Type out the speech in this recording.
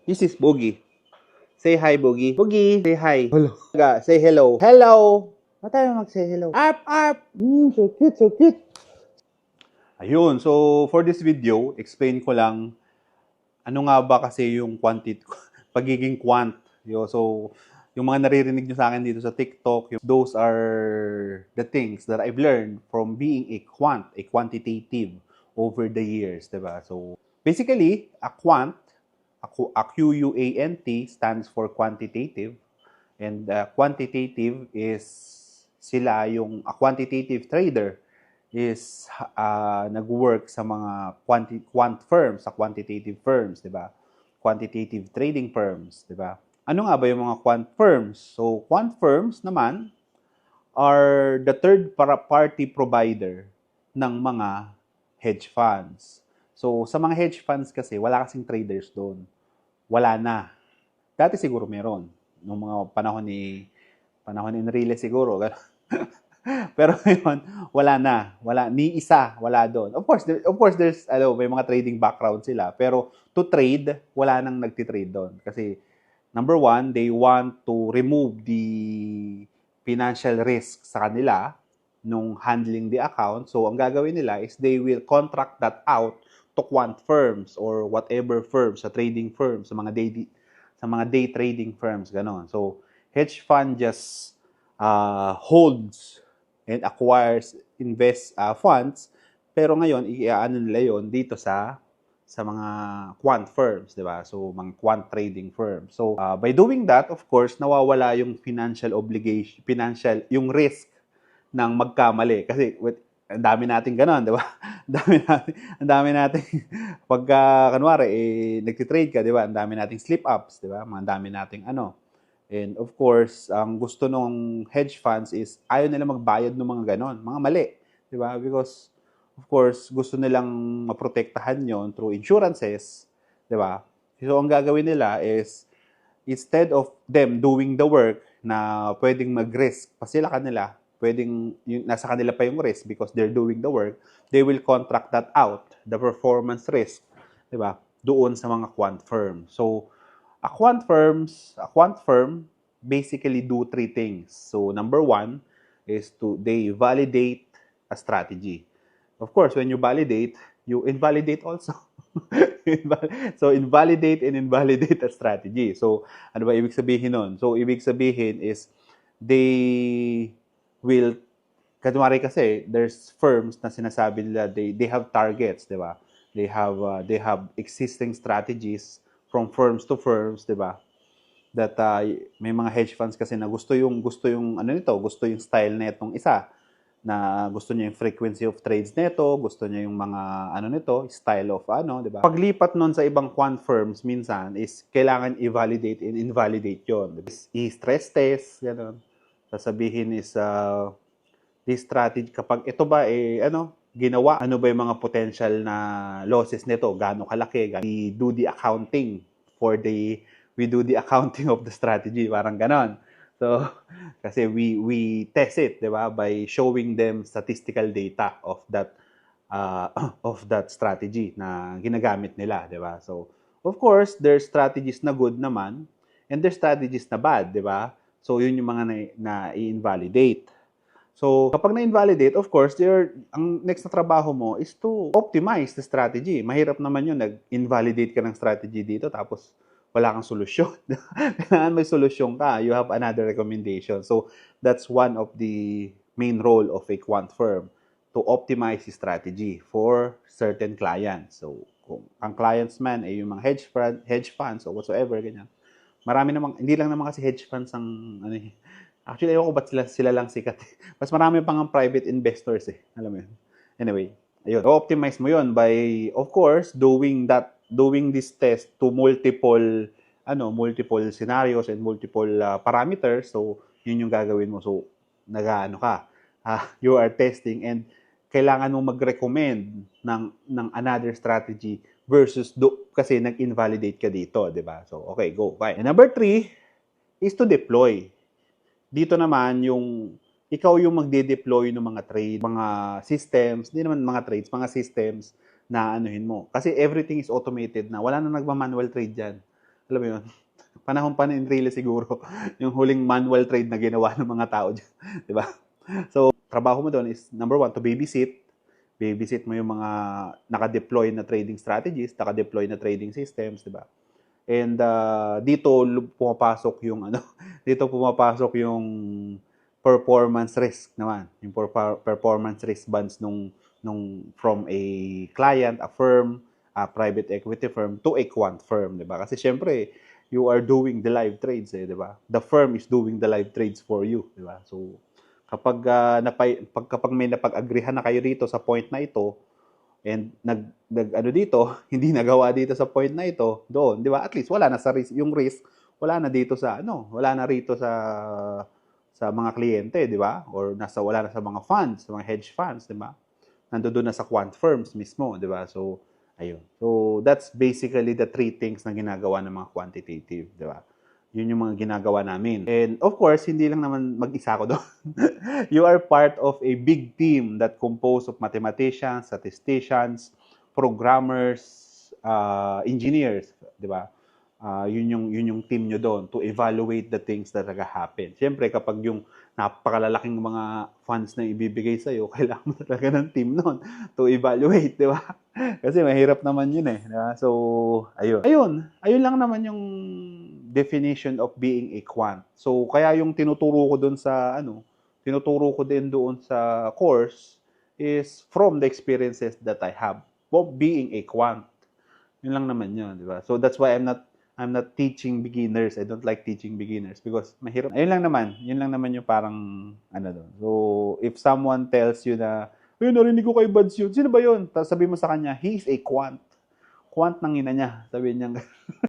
This is Boogie. Say hi, Boogie. Boogie, say hi. Hello. Say hello. Hello. Ba't tayo mag-say hello? Arp, arp. So cute, so cute. Ayun, so for this video, explain ko lang ano nga ba kasi yung pagiging quant. So, yung mga naririnig nyo sa akin dito sa TikTok, those are the things that I've learned from being a quantitative over the years, diba? So, basically, a QUANT stands for quantitative, and quantitative is a quantitative trader is nag-work sa mga quant firms, sa quantitative firms, 'di ba? Quantitative trading firms, 'di ba? Ano nga ba yung mga quant firms? So, quant firms naman are the third party provider ng mga hedge funds. So, sa mga hedge funds kasi, wala kasing traders doon. Wala na. Dati siguro meron. Nung mga panahon ni Enrile siguro. Pero ngayon, wala na. Ni isa, wala doon. Of course there's may mga trading background sila, pero to trade, wala nang nagti-trade doon kasi number one, they want to remove the financial risk sa kanila nung handling the account. So ang gagawin nila is they will contract that out to quant firms or whatever firms, sa trading firms, sa mga day trading firms, ganon. So hedge fund just holds and acquires, funds, pero ngayon, iaano nila yon dito sa mga quant firms, di ba? So, mga quant trading firms. So, by doing that, of course, nawawala yung yung risk ng magkamali. Kasi, ang dami nating ganon, di ba? Ang dami nating, pagka, kanwari, nagtitrade ka, di ba? Ang dami nating slip-ups, di ba? Ang dami nating And of course, ang gusto ng hedge funds is ayaw nila magbayad ng mga ganon, mga mali. Di ba? Because, of course, gusto nilang maprotektahan yon through insurances. Di ba? So, ang gagawin nila is, instead of them doing the work na pwedeng mag-risk pa sila kanila, nasa kanila pa yung risk because they're doing the work, they will contract that out, the performance risk, di ba? Doon sa mga quant firm. So, a quant firm basically do three things. So number one is they validate a strategy. Of course, when you validate, you invalidate also. So invalidate and invalidate a strategy. So ano ba ibig sabihin nun? So ibig sabihin is they will kunwari kasi there's firms na sinasabi nila they have targets, 'di ba? They have existing strategies from firms to firms, 'di ba? That may mga hedge funds kasi na gusto yung gusto yung style netong isa na gusto niya yung frequency of trades nito, gusto niya yung mga style of 'di ba? Paglipat nun sa ibang quant firms minsan is kailangan i-validate and invalidate 'yon. I-stress test, gano'n. Sasabihin is this strategy kapag ito ba ginawa, ano ba yung mga potential na losses nito, gaano kalaki, we do the accounting of the strategy, parang ganon. So, kasi we test it, 'di ba, by showing them statistical data of that strategy na ginagamit nila, 'di ba? So, of course, there's strategies na good naman and there's strategies na bad, 'di ba? So, yun yung mga na i-invalidate. So, kapag na-invalidate, of course, ang next na trabaho mo is to optimize the strategy. Mahirap naman yun, nag-invalidate ka ng strategy dito, tapos wala kang solusyon. Kailangan may solusyon ka. You have another recommendation. So, that's one of the main role of a quant firm, to optimize the strategy for certain clients. So, kung ang clients man ay yung mga hedge funds or whatsoever, ganyan. Marami namang, hindi lang naman kasi hedge funds ang actually, ayoko ba't sila lang sikat. Mas marami pang private investors Alam mo yun. Anyway, ayun. Optimize mo yun by, of course, doing this test to multiple scenarios and multiple parameters. So, yun yung gagawin mo. So, you are testing and kailangan mo mag-recommend ng another strategy versus kasi nag-invalidate ka dito, di ba? So, okay, go. Fine. And number 3 is to deploy. Dito naman ikaw yung magde-deploy ng mga mga systems, hindi naman mga trades, mga systems na anuhin mo. Kasi everything is automated na. Wala na nagma-manual trade dyan. Alam mo yun? Panahon pa ni Enrile siguro, yung huling manual trade na ginawa ng mga tao dyan. Di ba? So, trabaho mo doon is, number one, to babysit. Babysit mo yung mga naka-deploy na trading strategies, naka-deploy na trading systems, di ba? And dito pumapasok yung dito pumapasok yung performance risk naman, yung performance risk bonds nung from a client, a firm, a private equity firm to a quant firm, 'di ba? Kasi syempre, you are doing the live trades, 'di ba? The firm is doing the live trades for you, 'di ba? So kapag kapag may napag-agreehan na kayo dito sa point na ito, and ano dito, hindi nagawa dito sa point na ito, doon, 'di ba? At least wala na sa risk, yung risk wala na dito sa wala na rito sa mga kliyente, 'di ba? Or wala na sa mga funds, sa mga hedge funds, 'di ba? Nandoon na sa quant firms mismo, 'di ba? So ayun. So that's basically the three things na ginagawa ng mga quantitative, 'di ba? Yun yung mga ginagawa namin. And of course, hindi lang naman mag-isa ko doon. You are part of a big team that composed of mathematicians, statisticians, programmers, engineers, di ba? Yun yung team nyo doon to evaluate the things that happen. Siyempre, kapag yung napakalalaking mga funds na ibibigay sa'yo, kailangan mo talaga ng team noon to evaluate, di ba? Kasi mahirap naman yun eh. Diba? So, ayun. Ayun lang naman yung definition of being a quant. So, kaya yung tinuturo ko doon sa, tinuturo ko din doon sa course is from the experiences that I have of being a quant. Yun lang naman yun, di ba? So, that's why I'm not teaching beginners. I don't like teaching beginners because mahirap. Ayun lang naman. Yun lang naman yung parang, doon. So, if someone tells you na, narinig ko kay Buds yun. Sino ba yun? Tapos sabi mo sa kanya, he is a quant. Quant ng ina niya. Sabihin niya,